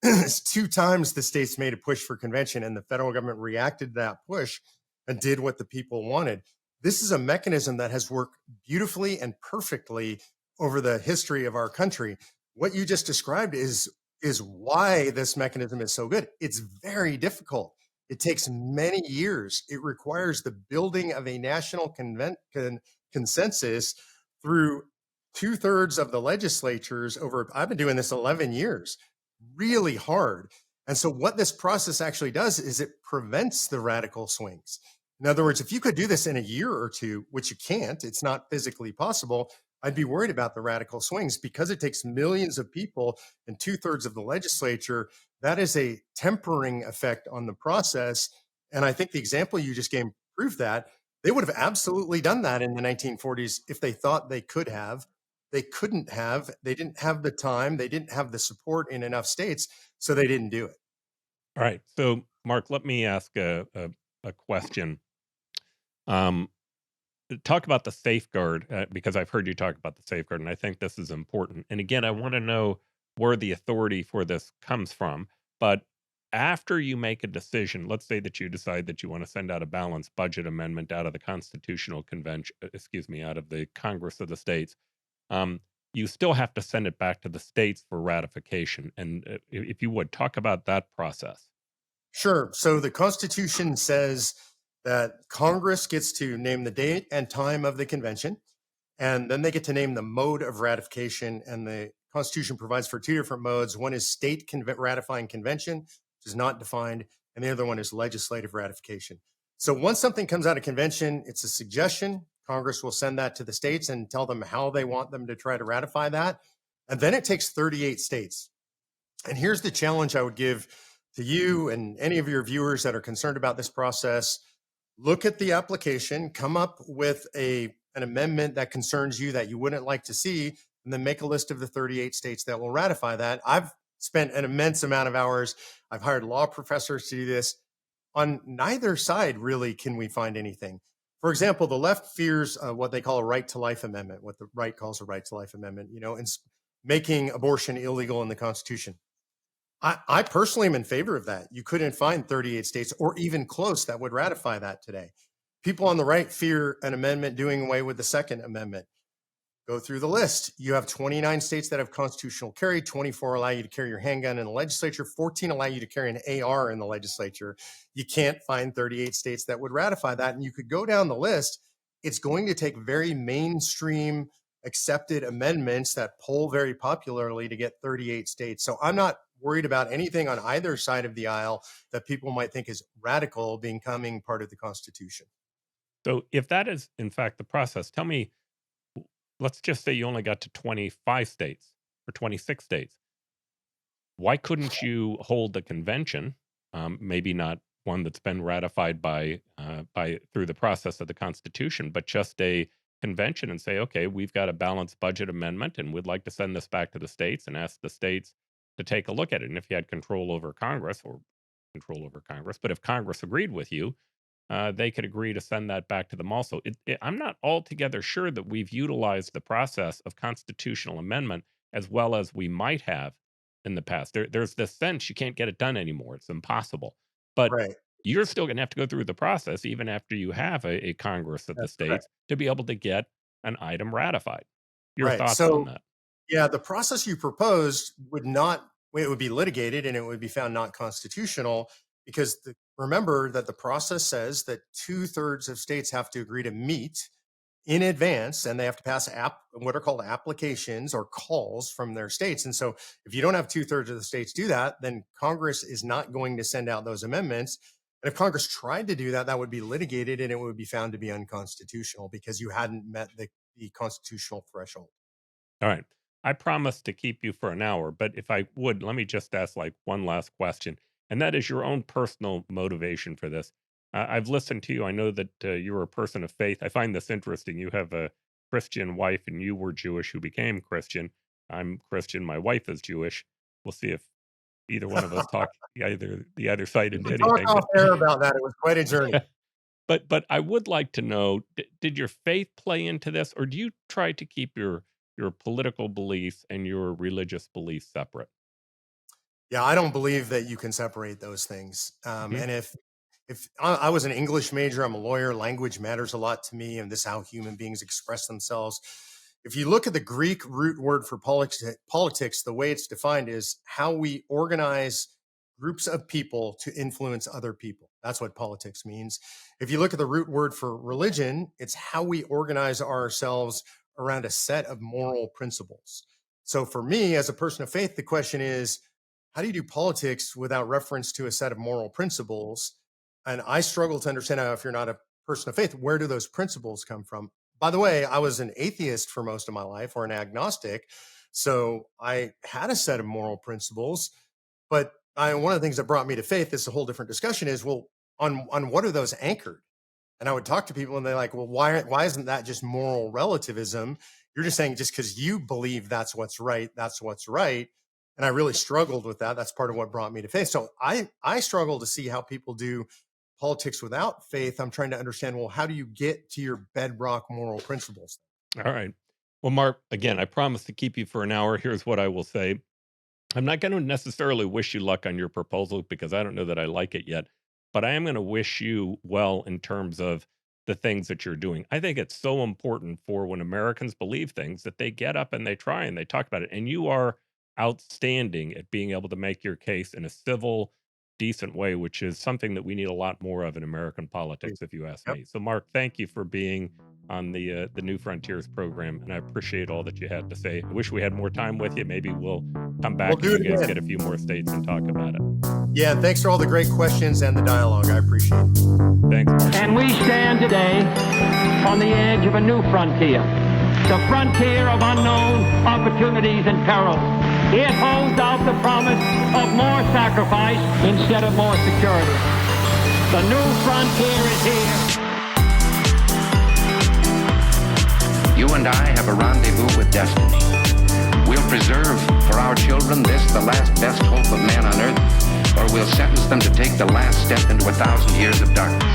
is 2 times the states made a push for convention, and the federal government reacted to that push and did what the people wanted. This is a mechanism that has worked beautifully and perfectly over the history of our country. What you just described is why this mechanism is so good. It's very difficult. It takes many years. It requires the building of a national consensus through 2/3 of the legislatures over, I've been doing this 11 years, really hard. And so what this process actually does is it prevents the radical swings. In other words, if you could do this in a year or two, which you can't, it's not physically possible, I'd be worried about the radical swings because it takes millions of people and 2/3 of the legislature. That is a tempering effect on the process. And I think the example you just gave proved that. They would have absolutely done that in the 1940s if they thought they could have. They couldn't have. They didn't have the time. They didn't have the support in enough states, so they didn't do it. All right. So, Mark, let me ask a question. Talk about the safeguard, because I've heard you talk about the safeguard, and I think this is important. And again, I want to know where the authority for this comes from. But after you make a decision, let's say that you decide that you want to send out a balanced budget amendment out of the Constitutional Convention, out of the Congress of the states, you still have to send it back to the states for ratification. And if you would talk about that process. Sure. So the Constitution says that Congress gets to name the date and time of the convention, and then they get to name the mode of ratification. And the Constitution provides for 2 different modes. One is state ratifying convention, which is not defined, and the other one is legislative ratification. So once something comes out of convention, it's a suggestion. Congress will send that to the states and tell them how they want them to try to ratify that. And then it takes 38 states. And here's the challenge I would give to you and any of your viewers that are concerned about this process. Look at the application, come up with an amendment that concerns you that you wouldn't like to see, and then make a list of the 38 states that will ratify that. I've spent an immense amount of hours. I've hired law professors to do this. On neither side, really, can we find anything. For example, the left fears what they call a right to life amendment, what the right calls a right to life amendment, and making abortion illegal in the Constitution. I personally am in favor of that. You couldn't find 38 states or even close that would ratify that today. People on the right fear an amendment doing away with the Second Amendment. Go through the list. You have 29 states that have constitutional carry, 24 allow you to carry your handgun in the legislature, 14 allow you to carry an AR in the legislature. You can't find 38 states that would ratify that. And you could go down the list. It's going to take very mainstream accepted amendments that poll very popularly to get 38 states. So I'm not worried about anything on either side of the aisle that people might think is radical becoming part of the Constitution. So if that is, in fact, the process, tell me, let's just say you only got to 25 states or 26 states. Why couldn't you hold a convention, maybe not one that's been ratified by through the process of the Constitution, but just a convention and say, okay, we've got a balanced budget amendment and we'd like to send this back to the states and ask the states to take a look at it. And if you had control over Congress, but if Congress agreed with you, they could agree to send that back to them also. I'm not altogether sure that we've utilized the process of constitutional amendment as well as we might have in the past. There's this sense you can't get it done anymore. It's impossible. But Right. you're still going to have to go through the process, even after you have a Congress of the That's states, correct. to be able to get an item ratified. Your Right. thoughts on So, that? yeah, the process you proposed it would be litigated and it would be found not constitutional because remember that the process says that 2/3 of states have to agree to meet in advance and they have to pass what are called applications or calls from their states. And so if you don't have 2/3 of the states do that, then Congress is not going to send out those amendments. And if Congress tried to do that, that would be litigated and it would be found to be unconstitutional because you hadn't met the constitutional threshold. All right. I promised to keep you for an hour, but if I would, let me just ask like one last question, and that is your own personal motivation for this. I've listened to you. I know that you're a person of faith. I find this interesting. You have a Christian wife, and you were Jewish who became Christian. I'm Christian. My wife is Jewish. We'll see if either one of us talk the other side We into can talk anything. off air about that. It was quite a journey. But I would like to know: did your faith play into this, or do you try to keep your political beliefs and your religious beliefs separate? Yeah, I don't believe that you can separate those things. Mhm. And if I was an English major, I'm a lawyer. Language matters a lot to me, and this is how human beings express themselves. If you look at the Greek root word for politics, the way it's defined is how we organize groups of people to influence other people. That's what politics means. If you look at the root word for religion, it's how we organize ourselves around a set of moral principles. So for me, as a person of faith, the question is, how do you do politics without reference to a set of moral principles? And I struggle to understand how, if you're not a person of faith, where do those principles come from? By the way, I was an atheist for most of my life or an agnostic. So I had a set of moral principles, but one of the things that brought me to faith, this is a whole different discussion, is, well, on what are those anchored? And I would talk to people and they're like, well, why isn't that just moral relativism? You're just saying just because you believe that's what's right, that's what's right. And I really struggled with that. That's part of what brought me to faith. So I struggle to see how people do politics without faith. I'm trying to understand, well, how do you get to your bedrock moral principles? All right. Well, Mark, again, I promise to keep you for an hour. Here's what I will say. I'm not going to necessarily wish you luck on your proposal because I don't know that I like it yet, but I am going to wish you well in terms of the things that you're doing. I think it's so important for when Americans believe things that they get up and they try and they talk about it. And you are outstanding at being able to make your case in a civil, decent way, which is something that we need a lot more of in American politics, if you ask Yep. me. So, Mark, thank you for being on the New Frontiers program, and I appreciate all that you had to say. I wish we had more time with you. Maybe we'll come back We'll do and you it guys again. get a few more states and talk about it. Yeah, and thanks for all the great questions and the dialogue. I appreciate it. Thanks, Mark. And we stand today on the edge of a new frontier, the frontier of unknown opportunities and perils. It holds out the promise of more sacrifice instead of more security. The new frontier is here. You and I have a rendezvous with destiny. We'll preserve for our children this, the last best hope of man on earth, or we'll sentence them to take the last step into 1,000 years of darkness.